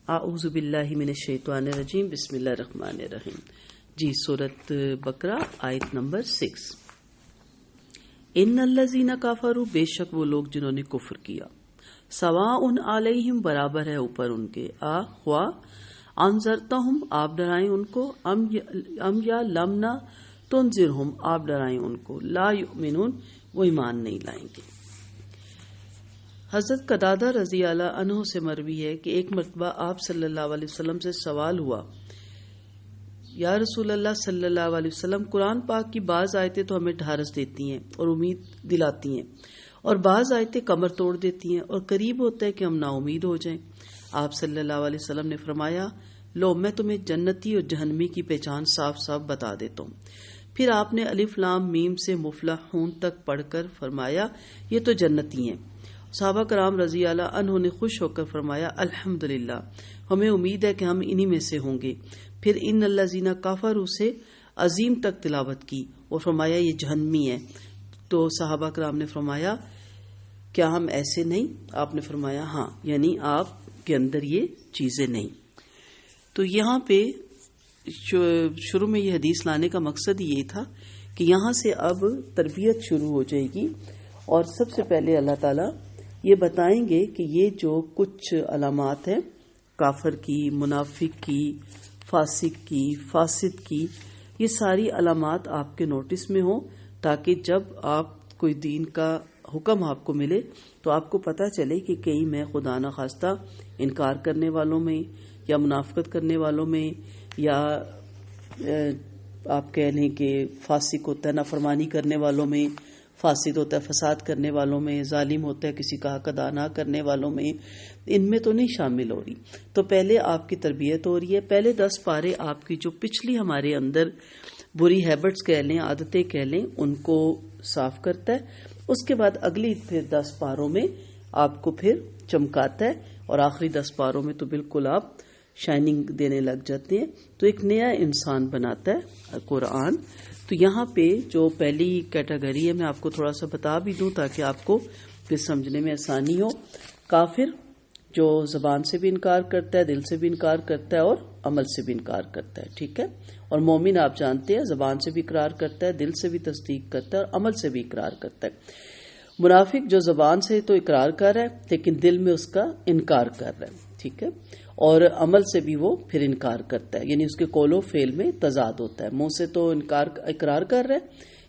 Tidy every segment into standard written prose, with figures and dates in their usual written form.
اعوذ باللہ من الشیطان الرجیم بسم اللہ الرحمن الرحیم. جی سورۃ بقرہ آیت نمبر 6. ان الذین کفروا، بے شک وہ لوگ جنہوں نے کفر کیا، سواء علیہم، برابر ہے اوپر ان کے، ہوا انذرتہم، آپ ڈرائیں ان کو، ام یا لم نہ تنذرہم، آپ ڈرائیں ان کو، لا یؤمنون، وہ ایمان نہیں لائیں گے. حضرت قتادہ رضی اللہ عنہ سے مروی ہے کہ ایک مرتبہ آپ صلی اللہ علیہ وسلم سے سوال ہوا، یا رسول اللہ صلی اللہ علیہ وسلم، قرآن پاک کی بعض آیتیں تو ہمیں ڈھارس دیتی ہیں اور امید دلاتی ہیں، اور بعض آیتیں کمر توڑ دیتی ہیں اور قریب ہوتا ہے کہ ہم نا امید ہو جائیں. آپ صلی اللہ علیہ وسلم نے فرمایا، لو میں تمہیں جنتی اور جہنمی کی پہچان صاف صاف بتا دیتا ہوں. پھر آپ نے الف لام میم سے مفلحون تک پڑھ کر فرمایا، یہ تو جنتی ہیں. صحابہ کرام رضی اللہ عنہ نے خوش ہو کر فرمایا، الحمدللہ، ہمیں امید ہے کہ ہم انہی میں سے ہوں گے. پھر ان الذین کفروا سے عظیم تک تلاوت کی اور فرمایا یہ جہنمی ہے. تو صحابہ کرام نے فرمایا، کیا ہم ایسے نہیں؟ آپ نے فرمایا ہاں، یعنی آپ کے اندر یہ چیزیں نہیں. تو یہاں پہ شروع میں یہ حدیث لانے کا مقصد یہ تھا کہ یہاں سے اب تربیت شروع ہو جائے گی، اور سب سے پہلے اللہ تعالیٰ یہ بتائیں گے کہ یہ جو کچھ علامات ہیں کافر کی، منافق کی، فاسق کی، فاسد کی، یہ ساری علامات آپ کے نوٹس میں ہوں، تاکہ جب آپ کوئی دین کا حکم آپ کو ملے تو آپ کو پتہ چلے کہ کہیں میں خدا نخواستہ انکار کرنے والوں میں، یا منافقت کرنے والوں میں، یا آپ کہہ لیں کہ فاسق ہوتا ہے نافرمانی کرنے والوں میں، فاسد ہوتا ہے فساد کرنے والوں میں، ظالم ہوتا ہے کسی کا حق ادا نہ کرنے والوں میں، ان میں تو نہیں شامل ہو رہی. تو پہلے آپ کی تربیت ہو رہی ہے. پہلے 10 پارے آپ کی جو پچھلی ہمارے اندر بری ہیبٹس کہہ لیں، عادتیں کہہ لیں، ان کو صاف کرتا ہے. اس کے بعد اگلی پھر 10 پاروں میں آپ کو پھر چمکاتا ہے، اور آخری 10 پاروں میں تو بالکل آپ شائننگ دینے لگ جاتے ہیں. تو ایک نیا انسان بناتا ہے قرآن. تو یہاں پہ جو پہلی کیٹیگری ہے میں آپ کو تھوڑا سا بتا بھی دوں تاکہ آپ کو پھر سمجھنے میں آسانی ہو. کافر جو زبان سے بھی انکار کرتا ہے، دل سے بھی انکار کرتا ہے اور عمل سے بھی انکار کرتا ہے، ٹھیک ہے. اور مومن آپ جانتے ہیں زبان سے بھی اقرار کرتا ہے، دل سے بھی تصدیق کرتا ہے اور عمل سے بھی اقرار کرتا ہے. منافق جو زبان سے تو اقرار کر رہا ہے لیکن دل میں اس کا انکار کر رہا ہے، ٹھیک ہے، اور عمل سے بھی وہ پھر انکار کرتا ہے، یعنی اس کے قول و فعل میں تضاد ہوتا ہے. منہ سے تو اقرار کر رہا ہے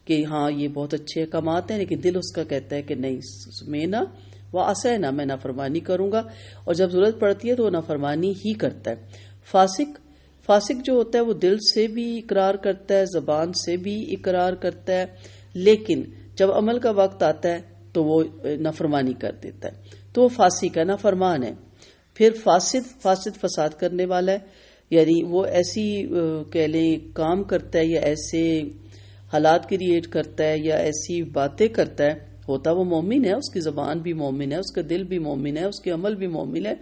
کہ ہاں یہ بہت اچھے احکامات ہیں، لیکن دل اس کا کہتا ہے کہ نہیں، میں نہ وہ عصینا، میں نافرمانی کروں گا، اور جب ضرورت پڑتی ہے تو وہ نافرمانی ہی کرتا ہے. فاسق جو ہوتا ہے وہ دل سے بھی اقرار کرتا ہے، زبان سے بھی اقرار کرتا ہے، لیکن جب عمل کا وقت آتا ہے تو وہ نافرمانی کر دیتا ہے. تو وہ فاسق ہے، نافرمان ہے. پھر فاسد فساد کرنے والا ہے، یعنی وہ ایسی کہہ لیں کام کرتا ہے یا ایسے حالات کریٹ کرتا ہے یا ایسی باتیں کرتا ہے. ہوتا وہ مومن ہے، اس کی زبان بھی مومن ہے، اس کا دل بھی مومن ہے، اس کے عمل بھی مومن ہے،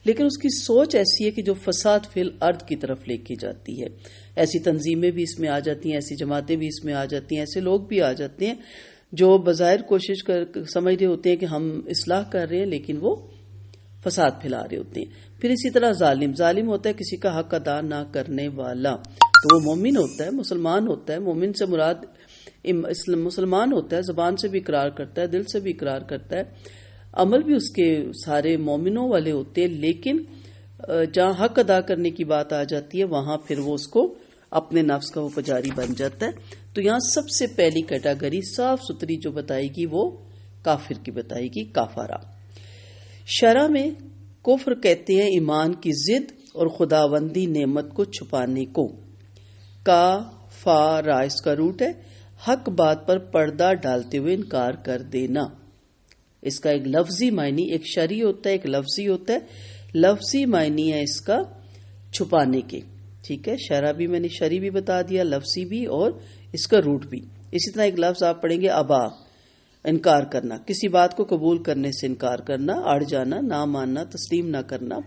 لیکن اس کی سوچ ایسی ہے کہ جو فساد فی الارض کی طرف لے کے جاتی ہے. ایسی تنظیمیں بھی اس میں آ جاتی ہیں، ایسی جماعتیں بھی اس میں آ جاتی ہیں، ایسے لوگ بھی آ جاتے ہیں جو بظاہر کوشش سمجھ رہے ہوتے ہیں کہ ہم اصلاح کر رہے ہیں لیکن وہ فساد پھیلا رہے ہوتے ہیں. پھر اسی طرح ظالم ہوتا ہے کسی کا حق ادا نہ کرنے والا، تو وہ مومن ہوتا ہے، مسلمان ہوتا ہے. مومن سے مراد مسلمان ہوتا ہے، زبان سے بھی اقرار کرتا ہے، دل سے بھی اقرار کرتا ہے، عمل بھی اس کے سارے مومنوں والے ہوتے ہیں، لیکن جہاں حق ادا کرنے کی بات آ جاتی ہے وہاں پھر وہ اس کو اپنے نفس کا وہ پجاری بن جاتا ہے. تو یہاں سب سے پہلی کیٹیگری صاف ستھری جو بتائے گی وہ کافر کی بتائے گی، کافرہ. شرع میں کفر کہتے ہیں ایمان کی ضد اور خداوندی نعمت کو چھپانے کو. کافارا اس کا روٹ ہے، حق بات پر پردہ ڈالتے ہوئے انکار کر دینا. اس کا ایک لفظی معنی، ایک شرعی ہوتا ہے، ایک لفظی ہوتا ہے. لفظی معنی ہے اس کا چھپانے کے، ٹھیک ہے. شرع بھی میں نے شرعی بھی بتا دیا، لفظی بھی، اور اس کا روٹ بھی. اسی طرح ایک لفظ آپ پڑھیں گے ابا، انکار کرنا، کسی بات کو قبول کرنے سے انکار کرنا، اڑ جانا، نہ ماننا، تسلیم نہ کرنا،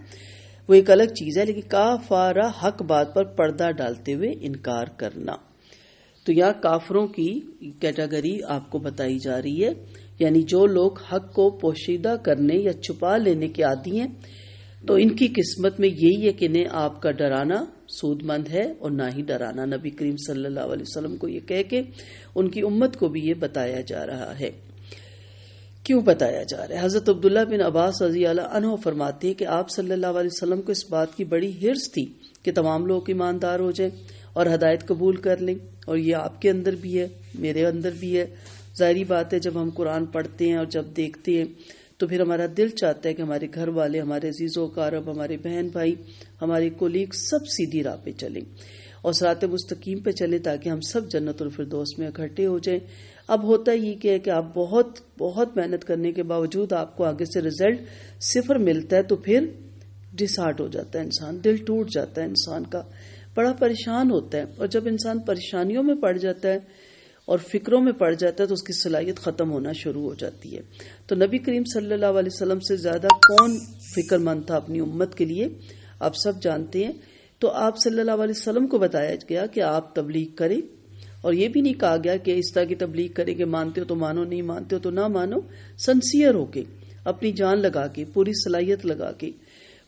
وہ ایک الگ چیز ہے. لیکن کافارہ حق بات پر پردہ ڈالتے ہوئے انکار کرنا. تو یہاں کافروں کی کیٹیگری آپ کو بتائی جا رہی ہے، یعنی جو لوگ حق کو پوشیدہ کرنے یا چھپا لینے کے عادی ہیں، تو ان کی قسمت میں یہی ہے کہ انہیں آپ کا ڈرانا سود مند ہے اور نہ ہی ڈرانا. نبی کریم صلی اللہ علیہ وسلم کو یہ کہہ کے ان کی امت کو بھی یہ بتایا جا رہا ہے. کیوں بتایا جا رہا ہے؟ حضرت عبداللہ بن عباس رضی اللہ عنہ فرماتے ہیں کہ آپ صلی اللہ علیہ وسلم کو اس بات کی بڑی حرص تھی کہ تمام لوگ ایماندار ہو جائیں اور ہدایت قبول کر لیں، اور یہ آپ کے اندر بھی ہے، میرے اندر بھی ہے. ظاہری بات ہے جب ہم قرآن پڑھتے ہیں اور جب دیکھتے ہیں تو پھر ہمارا دل چاہتا ہے کہ ہمارے گھر والے، ہمارے عزیز و اقارب، ہمارے بہن بھائی، ہمارے کولیگ سب سیدھی راہ پہ چلیں اور صراط مستقیم پہ چلیں تاکہ ہم سب جنت الفردوس میں اکٹھے ہو جائیں. اب ہوتا یہ کہ آپ بہت بہت محنت کرنے کے باوجود آپ کو آگے سے رزلٹ 0 ملتا ہے تو پھر ڈس ہارٹ ہو جاتا ہے انسان، دل ٹوٹ جاتا ہے انسان کا، بڑا پریشان ہوتا ہے. اور جب انسان پریشانیوں میں پڑ جاتا ہے اور فکروں میں پڑ جاتا ہے تو اس کی صلاحیت ختم ہونا شروع ہو جاتی ہے. تو نبی کریم صلی اللہ علیہ وسلم سے زیادہ کون فکر مند تھا اپنی امت کے لیے، آپ سب جانتے ہیں. تو آپ صلی اللہ علیہ وسلم کو بتایا گیا کہ آپ تبلیغ کریں، اور یہ بھی نہیں کہا گیا کہ اس طرح کی تبلیغ کریں کہ مانتے ہو تو مانو، نہیں مانتے ہو تو نہ مانو. سنسیئر ہو کے، اپنی جان لگا کے، پوری صلاحیت لگا کے،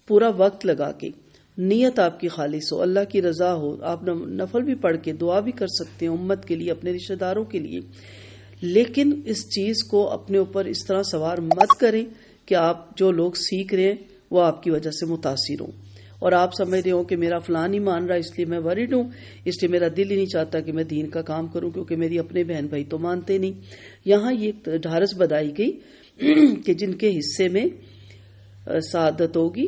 پورا وقت لگا کے، نیت آپ کی خالص ہو، اللہ کی رضا ہو. آپ نفل بھی پڑھ کے دعا بھی کر سکتے ہیں امت کے لیے، اپنے رشتہ داروں کے لیے، لیکن اس چیز کو اپنے اوپر اس طرح سوار مت کریں کہ آپ جو لوگ سیکھ رہے ہیں وہ آپ کی وجہ سے متاثر ہوں اور آپ سمجھ رہے ہو کہ میرا فلاں نہیں مان رہا اس لیے میں ورڈ ہوں، اس لیے میرا دل ہی نہیں چاہتا کہ میں دین کا کام کروں کیونکہ میری اپنے بہن بھائی تو مانتے نہیں. یہاں یہ ڈھارس بدائی گئی کہ جن کے حصے میں سعادت ہوگی،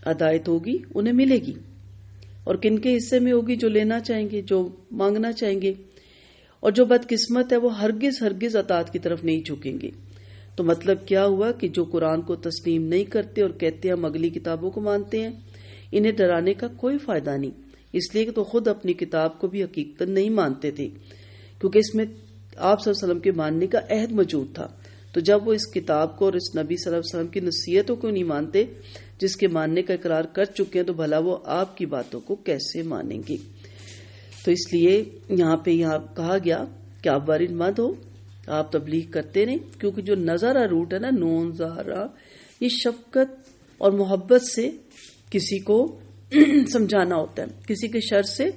ہدایت ہوگی، انہیں ملے گی، اور کن کے حصے میں ہوگی جو لینا چاہیں گے، جو مانگنا چاہیں گے، اور جو بدقسمت ہے وہ ہرگز ہرگز اطاعت کی طرف نہیں جھکیں گے. تو مطلب کیا ہوا کہ جو قرآن کو تسلیم نہیں کرتے اور کہتے ہیں ہم اگلی کتابوں کو مانتے ہیں، انہیں ڈرانے کا کوئی فائدہ نہیں، اس لیے کہ تو خود اپنی کتاب کو بھی حقیقت نہیں مانتے تھے، کیونکہ اس میں آپ صلی اللہ علیہ وسلم کے ماننے کا عہد موجود تھا. تو جب وہ اس کتاب کو اور اس نبی صلی اللہ علیہ وسلم کی نصیحتوں کو نہیں مانتے جس کے ماننے کا اقرار کر چکے ہیں، تو بھلا وہ آپ کی باتوں کو کیسے مانیں گے؟ تو اس لیے یہاں کہا گیا کہ آپ وارد مت ہو، آپ تبلیغ کرتے رہیں، کیونکہ جو نظارہ روٹ ہے نا، نون زارا، یہ شفقت اور محبت سے کسی کو سمجھانا ہوتا ہے، کسی کے شر سے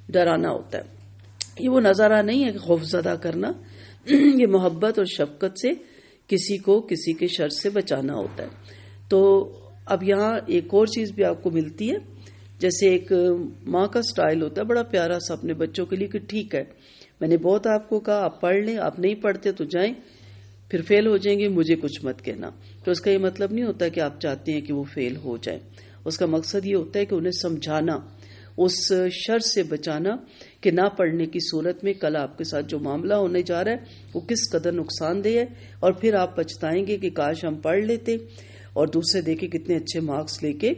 ڈرانا ہوتا ہے. یہ وہ نظارہ نہیں ہے کہ خوف زدہ کرنا، یہ محبت اور شفقت سے کسی کو کسی کے شر سے بچانا ہوتا ہے. تو اب یہاں ایک اور چیز بھی آپ کو ملتی ہے، جیسے ایک ماں کا سٹائل ہوتا ہے بڑا پیارا سا اپنے بچوں کے لیے کہ ٹھیک ہے میں نے بہت آپ کو کہا، آپ پڑھ لیں، آپ نہیں پڑھتے تو جائیں، پھر فیل ہو جائیں گے مجھے کچھ مت کہنا. تو اس کا یہ مطلب نہیں ہوتا کہ آپ چاہتے ہیں کہ وہ فیل ہو جائیں، اس کا مقصد یہ ہوتا ہے کہ انہیں سمجھانا، اس شر سے بچانا کہ نہ پڑھنے کی صورت میں کل آپ کے ساتھ جو معاملہ ہونے جا رہا ہے وہ کس قدر نقصان دہ ہے، اور پھر آپ پچھتائیں گے کہ کاش ہم پڑھ لیتے اور دوسرے دیکھے کتنے اچھے مارکس لے کے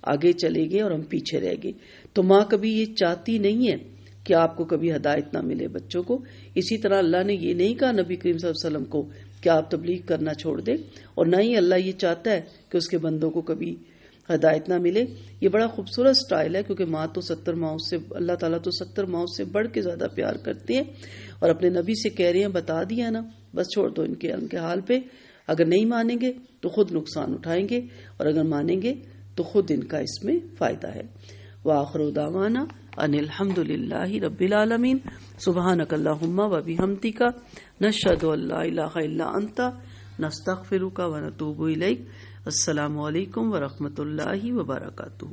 آگے چلے گئے اور ہم پیچھے رہ گئے. تو ماں کبھی یہ چاہتی نہیں ہے کہ آپ کو کبھی ہدایت نہ ملے بچوں کو. اسی طرح اللہ نے یہ نہیں کہا نبی کریم صلی اللہ علیہ وسلم کو کہ آپ تبلیغ کرنا چھوڑ دیں، اور نہ ہی اللہ یہ چاہتا ہے کہ اس کے بندوں کو کبھی ہدایت نہ ملے. یہ بڑا خوبصورت سٹائل ہے، کیونکہ ماں تو 70 ماؤں سے، اللہ تعالیٰ تو 70 ماؤں سے بڑھ کے زیادہ پیار کرتے ہیں، اور اپنے نبی سے کہہ رہے ہیں بتا دیا نا، بس چھوڑ دو ان کے حال پہ. اگر نہیں مانیں گے تو خود نقصان اٹھائیں گے، اور اگر مانیں گے تو خود ان کا اس میں فائدہ ہے. وآخر دعوانا ان الحمد للہ رب العالمین. سبحانک اللہم و بحمدک، نشہد ان لا الہ الا انت، نستغفرک و نتوب الیک. السلام علیکم ورحمۃ اللہ وبرکاتہ.